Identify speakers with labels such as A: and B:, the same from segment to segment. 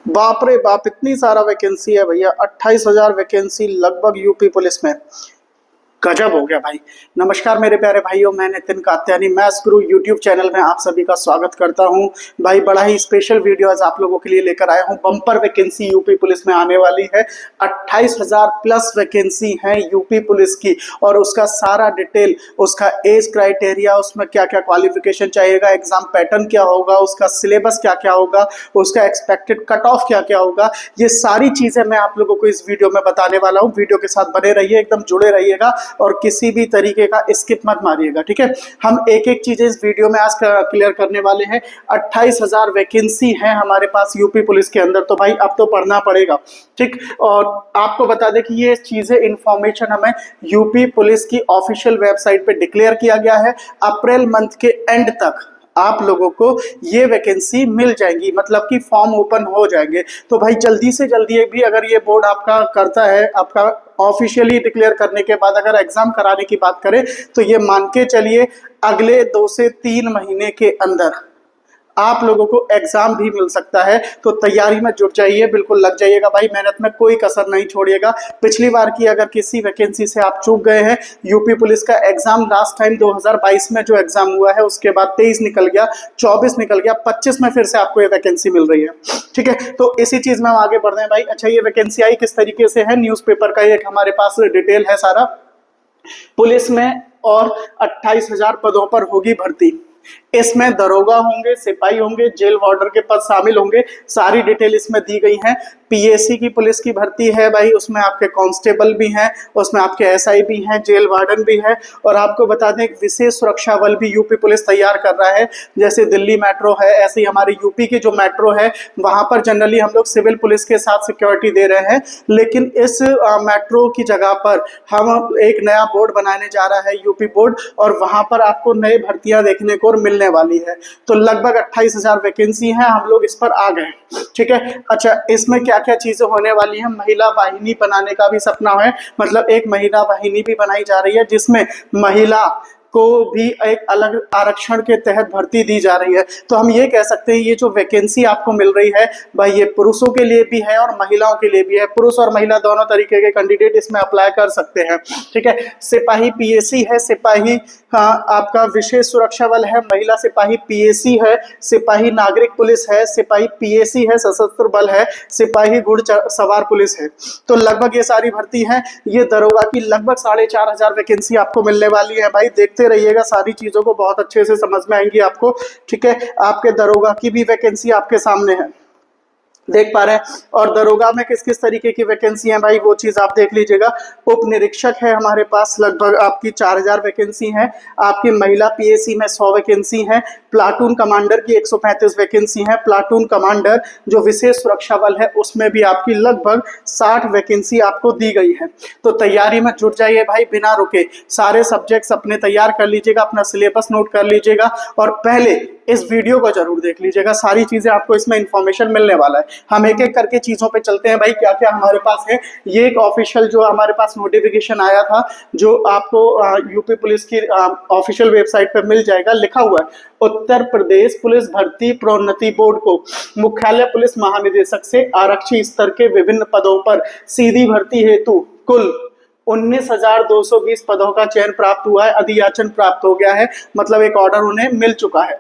A: बाप रे बाप, इतनी सारा वैकेंसी है भैया। 28,000 वैकेंसी लगभग यूपी पुलिस में। गजब हो गया भाई। नमस्कार मेरे प्यारे भाइयों, मैं नितिन कात्यानी मैथ्स गुरु यूट्यूब चैनल में आप सभी का स्वागत करता हूं। भाई बड़ा ही स्पेशल वीडियो आज आप लोगों के लिए लेकर आया हूं। बम्पर वैकेंसी यूपी पुलिस में आने वाली है। 28,000 प्लस वैकेंसी है यूपी पुलिस की, और उसका सारा डिटेल, उसका एज क्राइटेरिया, उसमें क्या क्या क्वालिफिकेशन चाहिएगा, एग्जाम पैटर्न क्या होगा, उसका सिलेबस क्या क्या होगा, उसका एक्सपेक्टेड कट ऑफ क्या क्या होगा, ये सारी चीजें मैं आप लोगों को इस वीडियो में बताने वाला हूँ। वीडियो के साथ बने रहिए, एकदम जुड़े रहिएगा और किसी भी तरीके का स्किप मत मारिएगा, ठीक है। हम एक एक चीजें इस वीडियो में आज क्लियर करने वाले हैं। 28,000 वैकेंसी है हमारे पास यूपी पुलिस के अंदर, तो भाई अब तो पढ़ना पड़ेगा, ठीक। और आपको बता दें कि ये चीजें इंफॉर्मेशन हमें यूपी पुलिस की ऑफिशियल वेबसाइट पे डिक्लेयर किया गया है। अप्रैल मंथ के एंड तक आप लोगों को ये वैकेंसी मिल जाएंगी, मतलब कि फॉर्म ओपन हो जाएंगे। तो भाई जल्दी से जल्दी भी अगर ये बोर्ड आपका करता है, आपका ऑफिशियली डिक्लेयर करने के बाद अगर एग्जाम कराने की बात करें, तो ये मान के चलिए अगले 2 से 3 महीने के अंदर आप लोगों को एग्जाम भी मिल सकता है। तो तैयारी में जुट जाइए, बिल्कुल लग जाइएगा भाई, मेहनत में कोई कसर नहीं छोड़िएगा। पिछली बार की अगर किसी वैकेंसी से आप चूक गए हैं, यूपी पुलिस का एग्जाम लास्ट टाइम 2022 में जो एग्जाम हुआ है, उसके बाद 23 निकल गया, 24 निकल गया, 25 में फिर से आपको ये वैकेंसी मिल रही है, ठीक है। तो इसी चीज में हम आगे बढ़ रहे हैं भाई। अच्छा, ये वैकेंसी आई किस तरीके से है, न्यूज़पेपर का एक हमारे पास डिटेल है सारा। पुलिस में और 28,000 पदों पर होगी भर्ती। इसमें दरोगा होंगे, सिपाही होंगे, जेल वार्डर के पद शामिल होंगे। सारी डिटेल इसमें दी गई है। पीएसी की पुलिस की भर्ती है भाई, उसमें आपके कांस्टेबल भी हैं, उसमें आपके एसआई भी हैं, जेल वार्डन भी है। और आपको बता दें एक विशेष सुरक्षा बल भी यूपी पुलिस तैयार कर रहा है। जैसे दिल्ली मेट्रो है, ऐसे ही हमारे यूपी की जो मेट्रो है, वहां पर जनरली हम लोग सिविल पुलिस के साथ सिक्योरिटी दे रहे हैं, लेकिन इस मेट्रो की जगह पर हम एक नया बोर्ड बनाने जा रहा है, यूपी बोर्ड, और वहां पर आपको नई भर्तियां देखने को मिलने वाली है। तो लगभग 28,000 वैकेंसी है, हम लोग इस पर आ गए, ठीक है। अच्छा, इसमें क्या क्या चीजें होने वाली हैं, महिला वाहिनी बनाने का भी सपना है, मतलब एक महिला वाहिनी भी बनाई जा रही है, जिसमें महिला को भी एक अलग आरक्षण के तहत भर्ती दी जा रही है। तो हम ये कह सकते हैं ये जो वैकेंसी आपको मिल रही है भाई, ये पुरुषों के लिए भी है और महिलाओं के लिए भी है। पुरुष और महिला दोनों तरीके के कैंडिडेट इसमें अप्लाई कर सकते हैं, ठीक है। सिपाही पीएसी है, सिपाही आपका विशेष सुरक्षा बल है, महिला सिपाही पीएसी है, सिपाही नागरिक पुलिस है, सिपाही पीएसी है, सशस्त्र बल है, सिपाही घुड़सवार पुलिस है। तो लगभग ये सारी भर्ती है। ये दरोगा की लगभग 4,500 वैकेंसी आपको मिलने वाली है भाई। देखते रहिएगा, सारी चीजों को बहुत अच्छे से समझ में आएंगी आपको, ठीक है। आपके दरोगा की भी वैकेंसी आपके सामने है, देख पा रहे हैं। और दरोगा में किस किस तरीके की वैकेंसी है भाई, वो चीज आप देख लीजिएगा। उप निरीक्षक है हमारे पास, लगभग आपकी 4,000 वैकेंसी है। आपकी महिला पीएसी में 100 वैकेंसी है। प्लाटून कमांडर की 135 वैकेंसी है। प्लाटून कमांडर जो विशेष सुरक्षा बल है, उसमें भी आपकी लगभग 60 वैकेंसी आपको दी गई है। तो तैयारी में जुट जाइए भाई, बिना रुके सारे सब्जेक्ट्स अपने तैयार कर लीजिएगा, अपना सिलेबस नोट कर लीजिएगा, और पहले इस वीडियो को जरूर देख लीजिएगा। सारी चीजें आपको इसमें इंफॉर्मेशन मिलने वाला है। हम एक एक करके चीजों पे चलते हैं भाई, क्या क्या हमारे पास है। ये एक ऑफिशियल जो हमारे पास नोटिफिकेशन आया था, जो आपको यूपी पुलिस की ऑफिशियल वेबसाइट पे मिल जाएगा। लिखा हुआ है उत्तर प्रदेश पुलिस भर्ती प्रोन्नति बोर्ड को मुख्यालय पुलिस महानिदेशक से आरक्षी स्तर के विभिन्न पदों पर सीधी भर्ती हेतु कुल 19,220 पदों का चयन प्राप्त हुआ है। अधियाचन प्राप्त हो गया है, मतलब एक ऑर्डर उन्हें मिल चुका है,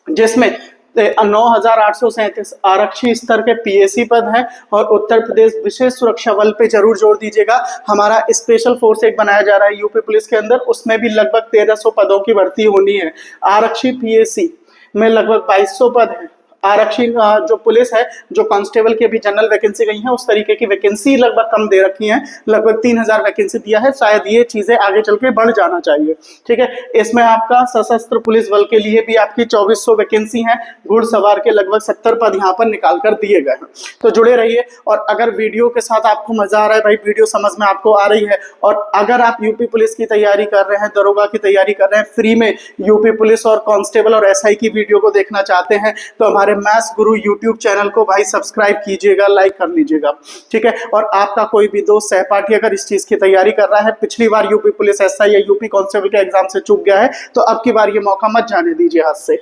A: जिसमें 9,837 आरक्षी स्तर के पीएसी पद हैं। और उत्तर प्रदेश विशेष सुरक्षा बल पे जरूर जोर दीजिएगा। हमारा स्पेशल फोर्स एक बनाया जा रहा है यूपी पुलिस के अंदर, उसमें भी लगभग 1,300 पदों की भर्ती होनी है। आरक्षी पीएसी में लगभग 2,200 पद हैं। आरक्षी जो पुलिस है, जो कांस्टेबल के भी जनरल वैकेंसी गई है, उस तरीके की वैकेंसी लगभग कम दे रखी है, लगभग 3,000 वैकेंसी दिया है। शायद ये चीजें आगे चल के बढ़ जाना चाहिए, ठीक है। इसमें आपका सशस्त्र पुलिस बल के लिए भी आपकी 2,400 वैकेंसी है। घुड़सवार के लगभग 70 पद यहाँ पर निकाल कर दिए गए हैं। तो जुड़े रहिए, और अगर वीडियो के साथ आपको मजा आ रहा है भाई, वीडियो समझ में आपको आ रही है, और अगर आप यूपी पुलिस की तैयारी कर रहे हैं, दरोगा की तैयारी कर रहे हैं, फ्री में यूपी पुलिस और कांस्टेबल और एसआई की वीडियो को देखना चाहते हैं, तो हमारे हमारे मैथ्स गुरु यूट्यूब चैनल को भाई सब्सक्राइब कीजिएगा, लाइक कर लीजिएगा, ठीक है। और आपका कोई भी दोस्त सहपाठी अगर इस चीज की तैयारी कर रहा है, पिछली बार यूपी पुलिस एसआई या यूपी कांस्टेबल के एग्जाम से चूक गया है, तो अब की बार ये मौका मत जाने दीजिए हाथ से,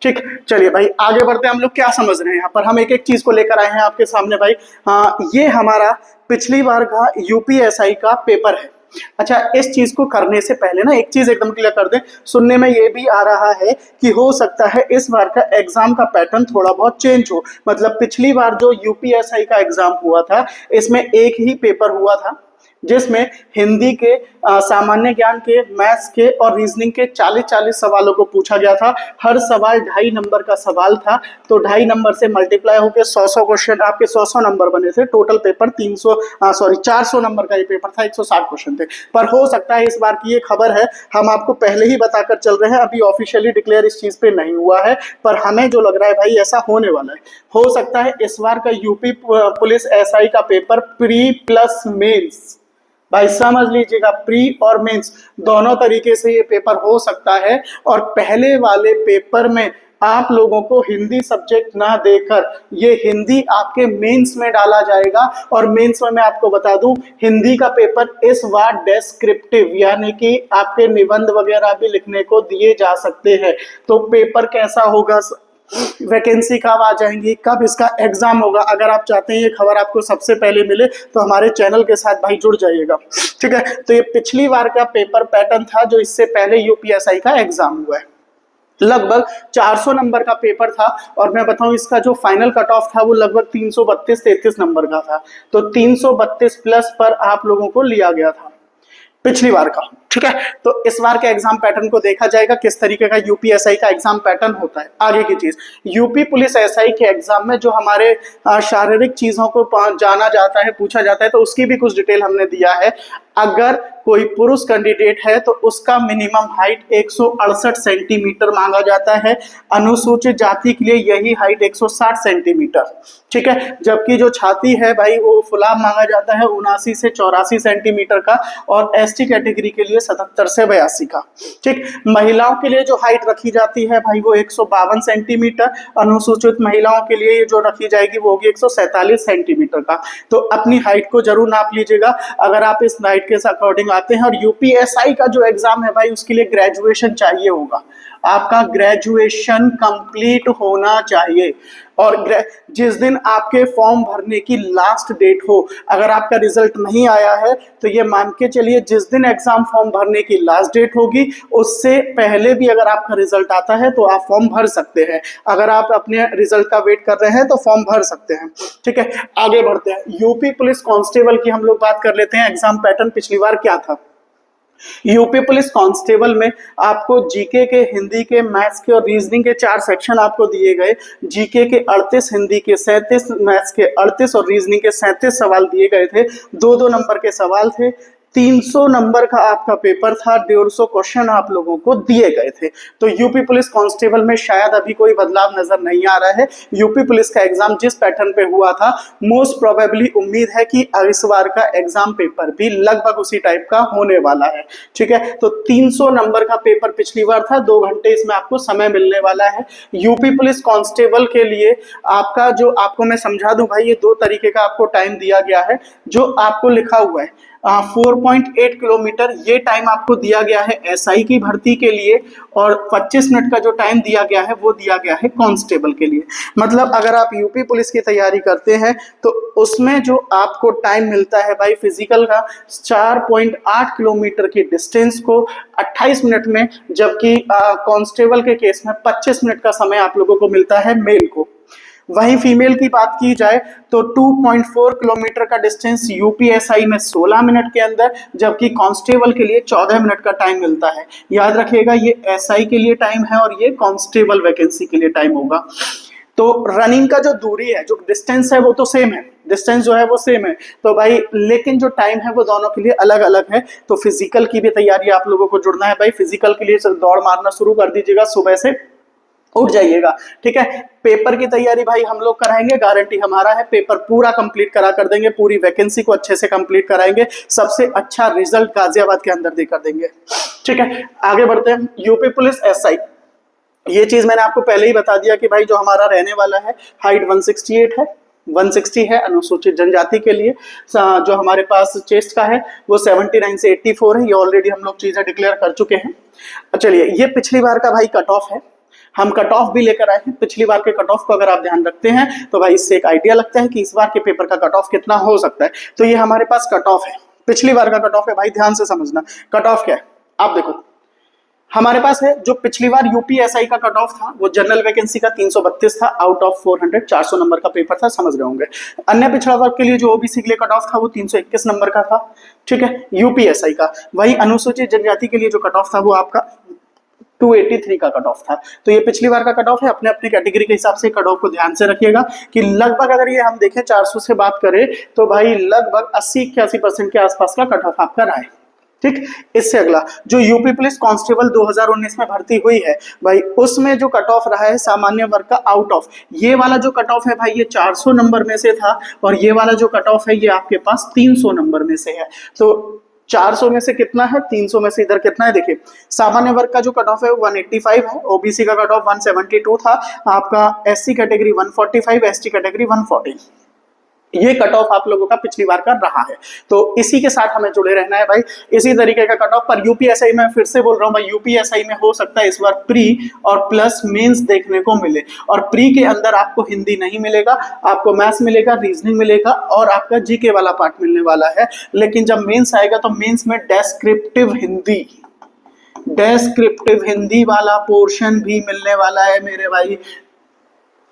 A: ठीक। चलिए भाई आगे बढ़ते हैं। हम लोग क्या समझ रहे हैं यहाँ पर, हम एक एक चीज को लेकर आए हैं आपके सामने भाई। हाँ, ये हमारा पिछली बार का यूपीएसआई का पेपर है। अच्छा, इस चीज को करने से पहले ना एक चीज एकदम क्लियर कर दें, सुनने में ये भी आ रहा है कि हो सकता है इस बार का एग्जाम का पैटर्न थोड़ा बहुत चेंज हो। मतलब पिछली बार जो यूपीएसआई का एग्जाम हुआ था, इसमें एक ही पेपर हुआ था जिसमें हिंदी के, सामान्य ज्ञान के, मैथ्स के और रीजनिंग के 40-40 सवालों को पूछा गया था। हर सवाल 2.5 नंबर का सवाल था, तो 2.5 नंबर से मल्टीप्लाई होकर 100 क्वेश्चन, आपके 100 नंबर बने थे। टोटल पेपर 400 नंबर का ये पेपर था, 160 क्वेश्चन थे। पर हो सकता है इस बार की ये खबर है, हम आपको पहले ही बताकर चल रहे हैं, अभी ऑफिशियली डिक्लेयर इस चीज पे नहीं हुआ है, पर हमें जो लग रहा है भाई ऐसा होने वाला है। हो सकता है इस बार का यूपी पुलिस एसआई का पेपर प्री प्लस मेंस, भाई समझ लीजिएगा, प्री और मेंस दोनों तरीके से ये पेपर हो सकता है। और पहले वाले पेपर में आप लोगों को हिंदी सब्जेक्ट ना देकर ये हिंदी आपके मेंस में डाला जाएगा। और मेंस में मैं आपको बता दूं, हिंदी का पेपर इस बार डेस्क्रिप्टिव, यानी कि आपके निबंध वगैरह भी लिखने को दिए जा सकते हैं। तो पेपर कैसा होगा, वैकेंसी कब आ जाएंगी, कब इसका एग्जाम होगा, अगर आप चाहते हैं ये खबर आपको सबसे पहले मिले तो हमारे चैनल के साथ भाई जुड़ जाइएगा, ठीक है। तो ये पिछली बार का पेपर पैटर्न था जो इससे पहले यूपीएसआई का एग्जाम हुआ है। लगभग 400 नंबर का पेपर था, और मैं बताऊं इसका जो फाइनल कट ऑफ था वो लगभग 332-33 नंबर का था। तो 332 प्लस पर आप लोगों को लिया गया था पिछली बार का, ठीक है। तो इस बार के एग्जाम पैटर्न को देखा जाएगा किस तरीके का यूपीएसआई का एग्जाम पैटर्न होता है। आगे की चीज, यूपी पुलिस एसआई के एग्जाम में जो हमारे शारीरिक चीजों को जाना जाता है, पूछा जाता है, तो उसकी भी कुछ डिटेल हमने दिया है। अगर कोई पुरुष कैंडिडेट है तो उसका मिनिमम हाइट 168 सेंटीमीटर मांगा जाता है। अनुसूचित जाति के लिए यही हाइट 160 सेंटीमीटर, ठीक है। जबकि जो छाती है भाई वो फुलाव मांगा जाता है 79 से 84 सेंटीमीटर का, और एसटी कैटेगरी के लिए 77 से 82 का, ठीक। महिलाओं के लिए जो हाइट रखी जाती है भाई वो 152 सेंटीमीटर, अनुसूचित महिलाओं के लिए जो रखी जाएगी वो होगी 147 सेंटीमीटर का। तो अपनी हाइट को जरूर नाप लीजिएगा अगर आप इस हाइट के अकॉर्डिंग आते हैं। और यूपीएसआई का जो एग्जाम है भाई उसके लिए ग्रेजुएशन चाहिए होगा, आपका ग्रेजुएशन कंप्लीट होना चाहिए। और जिस दिन आपके फॉर्म भरने की लास्ट डेट हो, अगर आपका रिजल्ट नहीं आया है तो ये मान के चलिए जिस दिन एग्जाम फॉर्म भरने की लास्ट डेट होगी उससे पहले भी अगर आपका रिजल्ट आता है तो आप फॉर्म भर सकते हैं। अगर आप अपने रिजल्ट का वेट कर रहे हैं तो फॉर्म भर सकते हैं, ठीक है। आगे बढ़ते हैं, यूपी पुलिस कांस्टेबल की हम लोग बात कर लेते हैं। एग्जाम पैटर्न पिछली बार क्या था। यूपी पुलिस कांस्टेबल में आपको जीके के, हिंदी के, मैथ्स के और रीजनिंग के 4 सेक्शन आपको दिए गए। जीके के 38, हिंदी के 37, मैथ्स के 38 और रीजनिंग के 37 सवाल दिए गए थे। 2-2 नंबर के सवाल थे। 300 नंबर का आपका पेपर था, 150 क्वेश्चन आप लोगों को दिए गए थे। तो यूपी पुलिस कांस्टेबल में शायद अभी कोई बदलाव नजर नहीं आ रहा है। यूपी पुलिस का एग्जाम जिस पैटर्न पे हुआ था, मोस्ट प्रोबेबली उम्मीद है कि इस बार का एग्जाम पेपर भी लगभग उसी टाइप का होने वाला है, ठीक है। तो 300 नंबर का पेपर पिछली बार था, 2 घंटे इसमें आपको समय मिलने वाला है। यूपी पुलिस कांस्टेबल के लिए आपका जो, आपको मैं समझा दूं भाई, ये 2 तरीके का आपको टाइम दिया गया है। जो आपको लिखा हुआ है 4.8 किलोमीटर, ये टाइम आपको दिया गया है एसआई की भर्ती के लिए, और 25 मिनट का जो टाइम दिया गया है वो दिया गया है कांस्टेबल के लिए। मतलब अगर आप यूपी पुलिस की तैयारी करते हैं तो उसमें जो आपको टाइम मिलता है भाई फिजिकल का 4.8 किलोमीटर की डिस्टेंस को 28 मिनट में, जबकि कांस्टेबल के केस में 25 मिनट का समय आप लोगों को मिलता है मेल को। वहीं फीमेल की बात की जाए तो 2.4 किलोमीटर का डिस्टेंस यूपीएसआई में 16 मिनट के अंदर, जबकि कांस्टेबल के लिए 14 मिनट का टाइम मिलता है। याद रखिएगा ये एसआई के लिए टाइम है और ये कांस्टेबल वैकेंसी के लिए टाइम होगा। तो रनिंग का जो दूरी है, जो डिस्टेंस है वो तो सेम है, डिस्टेंस जो है वो सेम है तो भाई, लेकिन जो टाइम है वो दोनों के लिए अलग अलग है। तो फिजिकल की भी तैयारी आप लोगों को जुड़ना है भाई। फिजिकल के लिए दौड़ मारना शुरू कर दीजिएगा, सुबह से उठ जाइएगा, ठीक है। पेपर की तैयारी भाई हम लोग कराएंगे, गारंटी हमारा है। पेपर पूरा कंप्लीट करा कर देंगे, पूरी वैकेंसी को अच्छे से कंप्लीट कराएंगे, सबसे अच्छा रिजल्ट गाजियाबाद के अंदर देकर देंगे, ठीक है। आगे बढ़ते हैं, यूपी पुलिस एसआई ये चीज मैंने आपको पहले ही बता दिया कि भाई जो हमारा रहने वाला है हाइट 168 है, 160 है अनुसूचित जनजाति के लिए। जो हमारे पास चेस्ट का है वो 79 से 84 है। ये ऑलरेडी हम लोग चीजें डिक्लेयर कर चुके हैं। चलिए, ये पिछली बार का भाई कट ऑफ है, हम कट ऑफ भी लेकर आए हैं। पिछली बार के कट ऑफ को अगर आप ध्यान रखते हैं तो भाई इससे एक आइडिया लगता है कि इस बार के पेपर का कट ऑफ कितना हो सकता है। तो ये हमारे पास कट ऑफ है, पिछली बार का कट ऑफ है भाई, ध्यान से समझना। कट ऑफ क्या है आप देखो, हमारे पास है जो पिछली बार यूपीएसआई का कट ऑफ था वो जनरल वैकेंसी का 332 था, आउट ऑफ 400, 400 नंबर का पेपर था, समझ रहे होंगे। अन्य पिछड़ा वर्ग के लिए जो ओबीसी के लिए कट ऑफ था वो 321 नंबर का था, ठीक है, यूपीएसआई का। वही अनुसूचित जनजाति के लिए जो कट ऑफ था वो आपका 283 का कट ऑफ था। तो ये पिछली बार का कट ऑफ है, अपने अपने कैटेगरी के हिसाब से कट ऑफ को ध्यान से रखिएगा कि लगभग अगर ये हम देखें 400 से बात करें तो भाई लगभग 80-81% के आसपास का कट ऑफ आपका रहा है, ठीक। इससे अगला जो यूपी पुलिस कांस्टेबल 2019 में भर्ती हुई है भाई, उसमें जो कट ऑफ रहा है सामान्य वर्ग का आउट ऑफ, ये वाला जो कट ऑफ है भाई ये 400 नंबर में से था, और ये वाला जो कट ऑफ है ये आपके पास 300 नंबर में से है। तो 400 में से कितना है, 300 में से इधर कितना है, देखिए सामान्य वर्ग का जो कट ऑफ है 185 है, ओबीसी का कट ऑफ 172 था, आपका एससी कैटेगरी 145, एसटी कैटेगरी 140। ये कट ऑफ आप लोगों का पिछली बार का रहा है। तो इसी के साथ हमें जुड़े रहना है भाई, इसी तरीके का कट ऑफ। पर यूपीएसआई में फिर से बोल रहा हूं भाई, यूपीएसआई में हो सकता है इस बार प्री और प्लस मेंस देखने को मिले, और प्री के अंदर आपको हिंदी नहीं मिलेगा, आपको मैथ्स मिलेगा, रीजनिंग मिलेगा और आपका जीके वाला पार्ट मिलने वाला है। लेकिन जब मेंस आएगा तो मेंस में डेस्क्रिप्टिव हिंदी वाला पोर्शन भी मिलने वाला है मेरे भाई।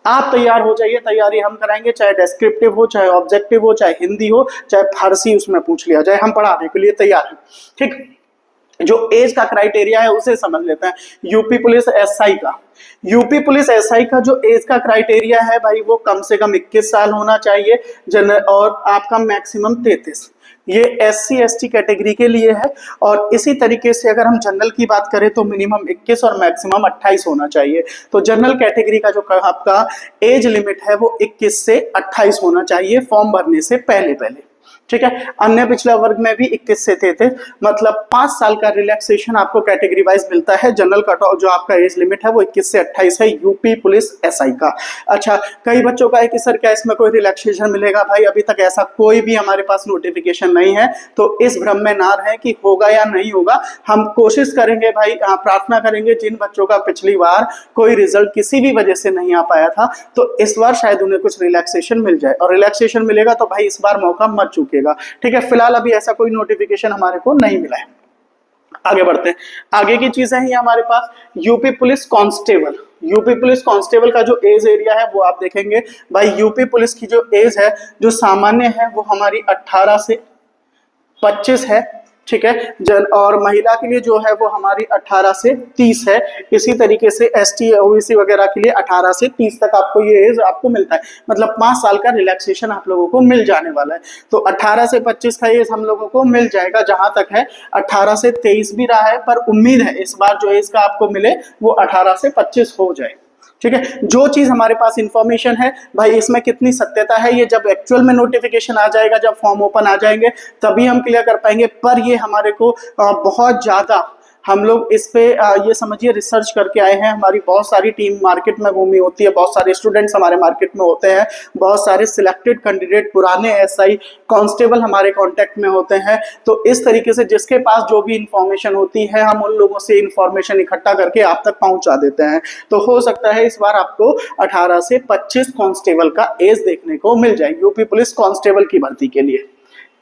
A: आप तैयार हो जाइए, तैयारी हम कराएंगे, चाहे डेस्क्रिप्टिव हो, चाहे ऑब्जेक्टिव हो, चाहे हिंदी हो, चाहे फारसी उसमें पूछ लिया जाए, हम पढ़ाने के लिए तैयार हैं, ठीक। जो एज का क्राइटेरिया है उसे समझ लेते हैं। यूपी पुलिस एसआई का जो एज का क्राइटेरिया है भाई वो कम से कम 21 साल होना चाहिए, और आपका मैक्सिमम 33। ये एससी एसटी कैटेगरी के लिए है। और इसी तरीके से अगर हम जनरल की बात करें तो मिनिमम 21 और मैक्सिमम 28 होना चाहिए। तो जनरल कैटेगरी का जो आपका एज लिमिट है वो 21 से 28 होना चाहिए फॉर्म भरने से पहले, ठीक है। अन्य पिछड़ा वर्ग में भी 21 से थे, मतलब 5 साल का रिलैक्सेशन आपको कैटेगरी वाइज मिलता है। जनरल कट ऑफ जो आपका एज लिमिट है वो 21 से 28 है यूपी पुलिस एसआई का। अच्छा, कई बच्चों का है कि सर क्या इसमें कोई रिलैक्सेशन मिलेगा, भाई अभी तक ऐसा कोई भी हमारे पास नोटिफिकेशन नहीं है, तो इस भ्रम में ना रहे कि होगा या नहीं होगा। हम कोशिश करेंगे भाई, प्रार्थना करेंगे जिन बच्चों का पिछली बार कोई रिजल्ट किसी भी वजह से नहीं आ पाया था तो इस बार शायद उन्हें कुछ रिलैक्सेशन मिल जाए, और रिलैक्सेशन मिलेगा तो भाई इस बार मौका मत चूके, ठीक है। फिलहाल अभी ऐसा कोई नोटिफिकेशन हमारे को नहीं मिला है। आगे बढ़ते हैं, आगे की चीजें हैं हमारे पास। यूपी पुलिस कांस्टेबल का जो एज एरिया है वो आप देखेंगे भाई, यूपी पुलिस की जो एज है जो सामान्य है वो हमारी 18 से 25 है, ठीक है। और महिला के लिए जो है वो हमारी 18 से 30 है। इसी तरीके से एसटी ओबीसी वगैरह के लिए 18 से 30 तक आपको ये एज आपको मिलता है, मतलब 5 साल का रिलैक्सेशन आप लोगों को मिल जाने वाला है। तो 18 से 25 का एज हम लोगों को मिल जाएगा, जहां तक है 18 से 23 भी रहा है, पर उम्मीद है इस बार जो एज का आपको मिले वो 18 से 25 हो जाए, ठीक है। जो चीज हमारे पास इंफॉर्मेशन है भाई इसमें कितनी सत्यता है ये जब एक्चुअल में नोटिफिकेशन आ जाएगा, जब फॉर्म ओपन आ जाएंगे तभी हम क्लियर कर पाएंगे। पर ये हमारे को बहुत ज्यादा हम लोग इस पे ये समझिए रिसर्च करके आए हैं। हमारी बहुत सारी टीम मार्केट में घूमी होती है, बहुत सारे स्टूडेंट्स हमारे मार्केट में होते हैं, बहुत सारे सिलेक्टेड कैंडिडेट पुराने एसआई कांस्टेबल हमारे कांटेक्ट में होते हैं। तो इस तरीके से जिसके पास जो भी इंफॉर्मेशन होती है हम उन लोगों से इंफॉर्मेशन इकट्ठा करके आप तक पहुंचा देते हैं। तो हो सकता है इस बार आपको 18 से 25 कांस्टेबल का एज देखने को मिल जाए यूपी पुलिस कांस्टेबल की भर्ती के लिए,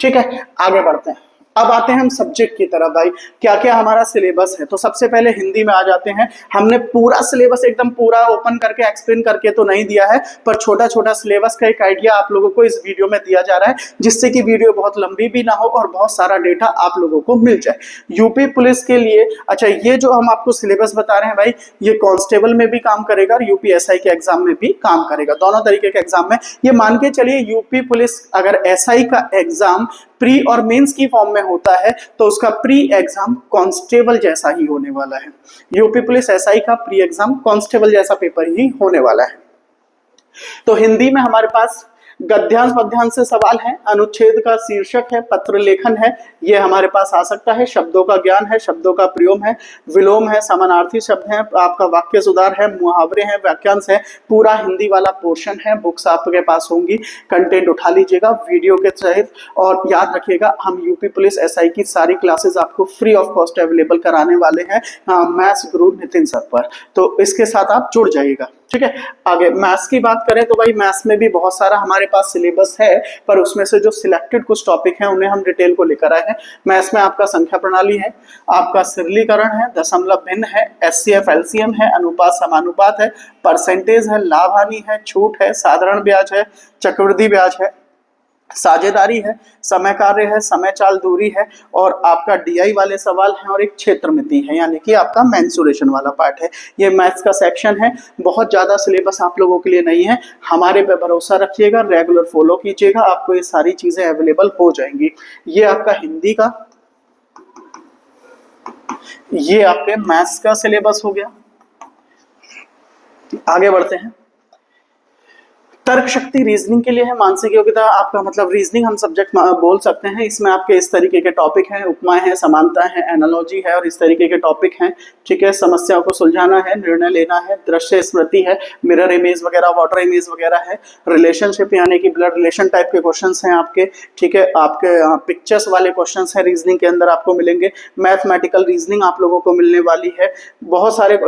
A: ठीक है। आगे बढ़ते हैं, अब आते हैं हम सब्जेक्ट की तरफ भाई, क्या क्या हमारा सिलेबस है। तो सबसे पहले हिंदी में आ जाते हैं। हमने पूरा सिलेबस एकदम पूरा ओपन करके एक्सप्लेन करके तो नहीं दिया है, पर छोटा छोटा सिलेबस का एक आइडिया आप लोगों को इस वीडियो में दिया जा रहा है, जिससे कि वीडियो बहुत लंबी भी ना हो और बहुत सारा डेटा आप लोगों को मिल जाए यूपी पुलिस के लिए। अच्छा, ये जो हम आपको सिलेबस बता रहे हैं भाई ये कांस्टेबल में भी काम करेगा और यूपीएसआई के एग्जाम में भी काम करेगा, दोनों तरीके के एग्जाम में। ये मान के चलिए यूपी पुलिस अगर एसआई का एग्जाम प्री और मेंस की फॉर्म में होता है तो उसका प्री एग्जाम कांस्टेबल जैसा ही होने वाला है। यूपी पुलिस एसआई का प्री एग्जाम कांस्टेबल जैसा पेपर ही होने वाला है। तो हिंदी में हमारे पास गद्यांश पद्यांश से सवाल है, अनुच्छेद का शीर्षक है, पत्र लेखन है, ये हमारे पास आ सकता है, शब्दों का ज्ञान है, शब्दों का प्रयोग है, विलोम है, समानार्थी शब्द है, आपका वाक्य सुधार है, मुहावरे हैं, वाक्यांश है, पूरा हिंदी वाला पोर्शन है, बुक्स आपके पास होंगी, कंटेंट उठा लीजिएगा वीडियो के सहित। और याद रखिएगा हम यूपी पुलिस एसआई की सारी क्लासेस आपको फ्री ऑफ कॉस्ट अवेलेबल कराने वाले हैं मैथ्स गुरु नितिन सर पर, तो इसके साथ आप जुड़ जाइएगा। ठीक है, आगे मैथ्स की बात करें तो भाई मैथ्स में भी बहुत सारा हमारे पास सिलेबस है, पर उसमें से जो सिलेक्टेड कुछ टॉपिक हैं उन्हें हम डिटेल को लेकर आए हैं। मैथ्स में आपका संख्या प्रणाली है, आपका सरलीकरण है, दशमलव भिन्न है, एचसीएफ एलसीएम है, अनुपात समानुपात है, परसेंटेज है, लाभ हानि है, छूट है, साधारण ब्याज है, चक्रवृद्धि ब्याज है, साझेदारी है, समय कार्य है, समय चाल दूरी है, और आपका डीआई वाले सवाल हैं, और एक क्षेत्र मिति है, यानी कि आपका मेंसुरेशन वाला पार्ट है। ये मैथ्स का सेक्शन है, बहुत ज्यादा सिलेबस आप लोगों के लिए नहीं है, हमारे पे भरोसा रखिएगा, रेगुलर फॉलो कीजिएगा, आपको ये सारी चीजें अवेलेबल हो जाएंगी। ये आपका हिंदी का, ये आपके मैथ्स का सिलेबस हो गया। आगे बढ़ते हैं, तर्क शक्ति रीजनिंग के लिए है, मानसिक योग्यता आपका मतलब रीजनिंग हम सब्जेक्ट बोल सकते हैं। इसमें आपके इस तरीके के टॉपिक हैं, उपमाएं हैं, समानताएं हैं, एनालॉजी है, और इस तरीके के टॉपिक हैं। ठीक है, समस्याओं को सुलझाना है, निर्णय लेना है, दृश्य स्मृति है, मिरर इमेज वगैरह, वाटर इमेज वगैरह है, रिलेशनशिप यानी कि ब्लड रिलेशन टाइप के क्वेश्चंस हैं आपके। ठीक है, आपके पिक्चर्स वाले क्वेश्चंस हैं रीजनिंग के अंदर आपको मिलेंगे, मैथमेटिकल रीजनिंग आप लोगों को मिलने वाली है, बहुत सारे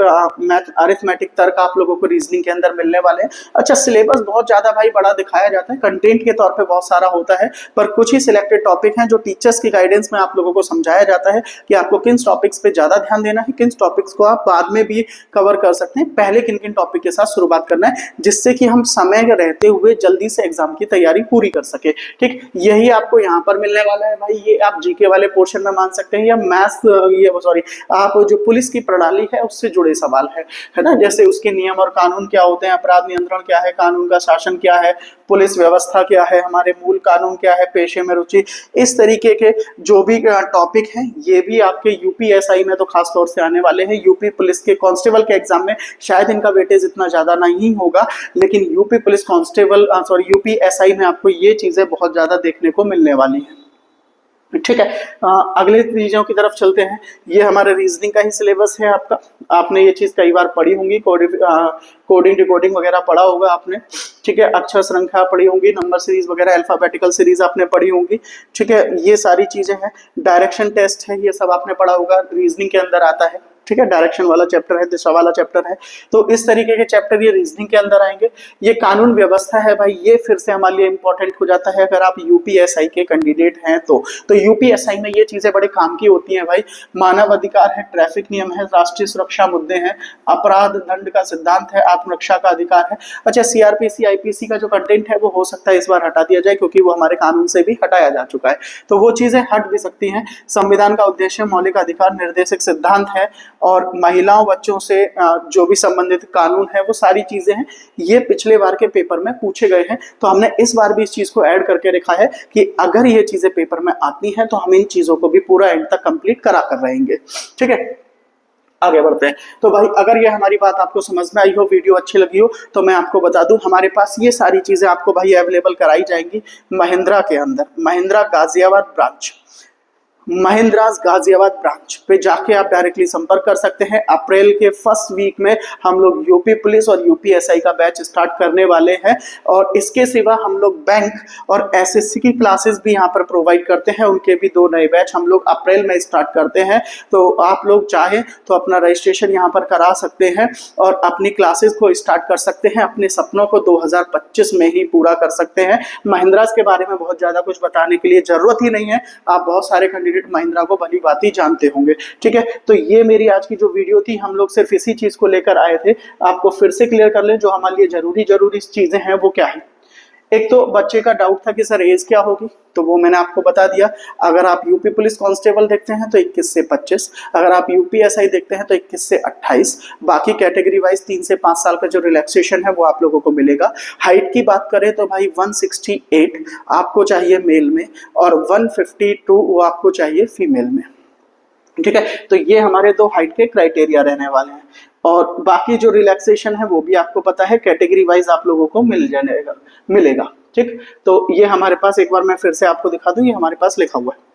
A: मैथ अरिथमेटिक तर्क आप लोगों को रीजनिंग के अंदर मिलने वाले हैं। अच्छा, सिलेबस बहुत ज्यादा भाई बड़ा दिखाया जाता है, कंटेंट के तौर पे बहुत सारा होता है, पर कुछ ही सिलेक्टेड टॉपिक हैं जो टीचर्स की गाइडेंस में आप लोगों को समझाया जाता है कि आपको किन टॉपिक्स पे ज्यादा ध्यान देना है, किन टॉपिक्स को आप बाद में भी कवर कर सकते हैं, पहले किन किन टॉपिक के साथ शुरुआत करना है, जिससे कि हम समय रहते हुए जल्दी से एग्जाम की तैयारी पूरी कर सके। ठीक, यही आपको यहाँ पर मिलने वाला है भाई। ये आप जीके वाले पोर्शन में मान सकते हैं, या मैथ्स आप जो पुलिस की प्रणाली है उससे जुड़े सवाल है ना, जैसे उसके नियम और कानून क्या होते हैं, अपराध नियंत्रण क्या है, कानून का शासन क्या है, पुलिस व्यवस्था क्या है, हमारे मूल कानून क्या है, पेशे में रुचि, इस तरीके के जो भी टॉपिक हैं ये भी आपके यूपीएसआई में तो खास तौर से आने वाले हैं। यूपी पुलिस के कांस्टेबल के एग्जाम में शायद इनका वेटेज इतना ज्यादा नहीं होगा, लेकिन यूपी पुलिस कांस्टेबल यूपीएसआई में आपको ये चीजें बहुत ज्यादा देखने को मिलने वाली हैं। ठीक है, अगले चीजों की तरफ चलते हैं। ये हमारे रीजनिंग का ही सिलेबस है आपका, आपने ये चीज कई बार पढ़ी होंगी, कोडिंग डिकोडिंग वगैरह पढ़ा होगा आपने। ठीक है, अक्षर श्रृंखला पढ़ी होंगी, नंबर सीरीज वगैरह, अल्फाबेटिकल सीरीज आपने पढ़ी होंगी। ठीक है, ये सारी चीजें हैं, डायरेक्शन टेस्ट है, ये सब आपने पढ़ा होगा, रीजनिंग के अंदर आता है। ठीक है, डायरेक्शन वाला चैप्टर है, दिशा वाला चैप्टर है, तो इस तरीके के चैप्टर ये रीजनिंग के अंदर आएंगे। ये कानून व्यवस्था है भाई, ये फिर से हमारे लिए इंपॉर्टेंट हो जाता है अगर आप यूपीएसआई के कैंडिडेट हैं तो यूपीएसआई में ये चीजें बड़े काम की होती हैं भाई। मानव अधिकार है, ट्रैफिक नियम है, राष्ट्रीय सुरक्षा मुद्दे हैं, अपराध दंड का सिद्धांत है, आत्मरक्षा का अधिकार है। अच्छा, सीआरपीसी आईपीसी का जो कंटेंट है वो हो सकता है इस बार हटा दिया जाए, क्योंकि वो हमारे कानून से भी हटाया जा चुका है, तो वो चीजें हट भी सकती हैं। संविधान का उद्देश्य मौलिक अधिकार निर्देशक सिद्धांत है, और महिलाओं बच्चों से जो भी संबंधित कानून है वो सारी चीजें हैं, ये पिछले बार के पेपर में पूछे गए हैं, तो हमने इस बार भी इस चीज को ऐड करके रखा है कि अगर ये चीजें पेपर में आती हैं तो हम इन चीजों को भी पूरा एंड तक कंप्लीट करा कर रहेंगे। ठीक है, आगे बढ़ते हैं। तो भाई अगर ये हमारी बात आपको समझ में आई हो, वीडियो अच्छी लगी हो, तो मैं आपको बता दूं हमारे पास ये सारी चीजें आपको भाई अवेलेबल कराई जाएंगी महिंद्रा के अंदर, महिंद्रा गाजियाबाद ब्रांच, महिंद्रास गाजियाबाद ब्रांच पे जाके आप डायरेक्टली संपर्क कर सकते हैं। अप्रैल के फर्स्ट वीक में हम लोग यूपी पुलिस और यूपीएसआई का बैच स्टार्ट करने वाले हैं, और इसके सिवा हम लोग बैंक और एसएससी की क्लासेस भी यहाँ पर प्रोवाइड करते हैं, उनके भी 2 नए बैच हम लोग अप्रैल में स्टार्ट करते हैं। तो आप लोग चाहें तो अपना रजिस्ट्रेशन यहाँ पर करा सकते हैं और अपनी क्लासेस को स्टार्ट कर सकते हैं, अपने सपनों को 2025 में ही पूरा कर सकते हैं। महिंद्रास के बारे में बहुत ज्यादा कुछ बताने के लिए जरूरत ही नहीं है, आप बहुत सारे कैंडिडेट महिंद्रा को भली भांति जानते होंगे। ठीक है, तो ये मेरी आज की जो वीडियो थी, हम लोग सिर्फ इसी चीज को लेकर आए थे, आपको फिर से क्लियर कर लें जो हमारे लिए जरूरी चीजें हैं वो क्या है। एक तो बच्चे का डाउट था कि सर एज क्या होगी, तो वो मैंने आपको बता दिया। अगर आप यूपी पुलिस कांस्टेबल देखते हैं तो 21 से 25, अगर आप यूपीएसआई देखते हैं तो 21 से 28, बाकी कैटेगरी वाइज 3 से 5 साल का जो रिलैक्सेशन है वो आप लोगों को मिलेगा। हाइट की बात करें तो भाई 168 आपको चाहिए मेल में, और 152 वो आपको चाहिए फीमेल में। ठीक है, तो ये हमारे 2 हाइट के क्राइटेरिया रहने वाले हैं, और बाकी जो रिलैक्सेशन है वो भी आपको पता है कैटेगरी वाइज आप लोगों को मिलेगा। ठीक। तो ये हमारे पास, एक बार मैं फिर से आपको दिखा दूं, ये हमारे पास लिखा हुआ है,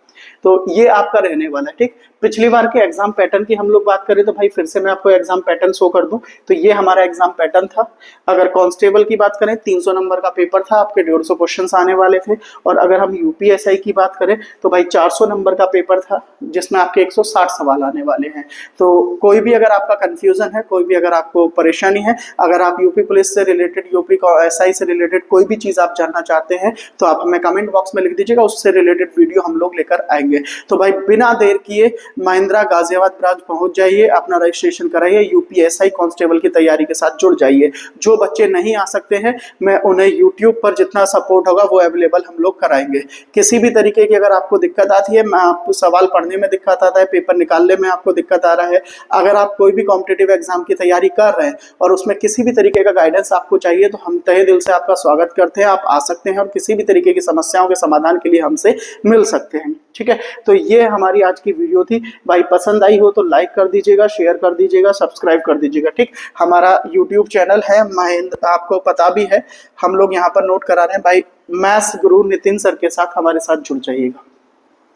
A: तो ये आपका रहने वाला है। ठीक, पिछली बार के एग्जाम पैटर्न की हम लोग बात करें तो भाई फिर से मैं आपको एग्जाम पैटर्न शो कर दूं, तो ये हमारा एग्जाम पैटर्न था। अगर कांस्टेबल की बात करें 300 नंबर का पेपर था, आपके 150 क्वेश्चंस आने वाले थे। और अगर हम यूपीएसआई की बात करें तो भाई 400 नंबर का पेपर था, जिसमें आपके 160 सवाल आने वाले हैं। तो कोई भी अगर आपका कंफ्यूजन है, कोई भी अगर आपको परेशानी है, अगर आप यूपी पुलिस से रिलेटेड, यूपी एसआई से रिलेटेड कोई भी चीज आप जानना चाहते हैं तो आप हमें कमेंट बॉक्स में लिख दीजिएगा, उससे रिलेटेड वीडियो हम लोग लेकर आएंगे। तो भाई बिना देर किए महिंद्रा गाजियाबाद ब्रांच पहुंच जाइए, अपना रजिस्ट्रेशन कराइए, यूपीएसआई कांस्टेबल की तैयारी के साथ जुड़ जाइए। जो बच्चे नहीं आ सकते हैं, मैं उन्हें यूट्यूब पर जितना सपोर्ट होगा वो अवेलेबल हम लोग कराएंगे। किसी भी तरीके की अगर आपको दिक्कत आती है, मैं आपको सवाल पढ़ने में दिक्कत आता है, पेपर निकालने में आपको दिक्कत आ रहा है, अगर आप कोई भी कॉम्पिटिटिव एग्जाम की तैयारी कर रहे हैं और उसमें किसी भी तरीके का गाइडेंस आपको चाहिए, तो हम तहे दिल से आपका स्वागत करते हैं। आप आ सकते हैं और किसी भी तरीके की समस्याओं के समाधान के लिए हमसे मिल सकते हैं। ठीक है, तो ये हमारी आज की वीडियो थी भाई। पसंद आई हो तो लाइक कर दीजिएगा, शेयर कर दीजिएगा, सब्सक्राइब कर दीजिएगा। ठीक, हमारा यूट्यूब चैनल है महेंद्र, आपको पता भी है, हम लोग यहाँ पर नोट करा रहे हैं भाई, मैथ्स गुरु नितिन सर के साथ हमारे साथ जुड़ जाइएगा।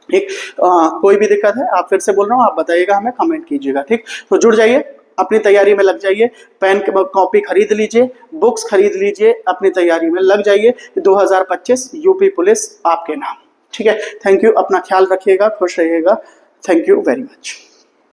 A: ठीक, कोई भी दिक्कत है, आप फिर से बोल रहा हूँ, आप बताइएगा, हमें कमेंट कीजिएगा। ठीक, तो जुड़ जाइए, अपनी तैयारी में लग जाइए, पेन कॉपी खरीद लीजिए, बुक्स खरीद लीजिए, अपनी तैयारी में लग जाइए। 2025 यूपी पुलिस आपके नाम। ठीक है, थैंक यू, अपना ख्याल रखिएगा, खुश रहिएगा। Thank you very much.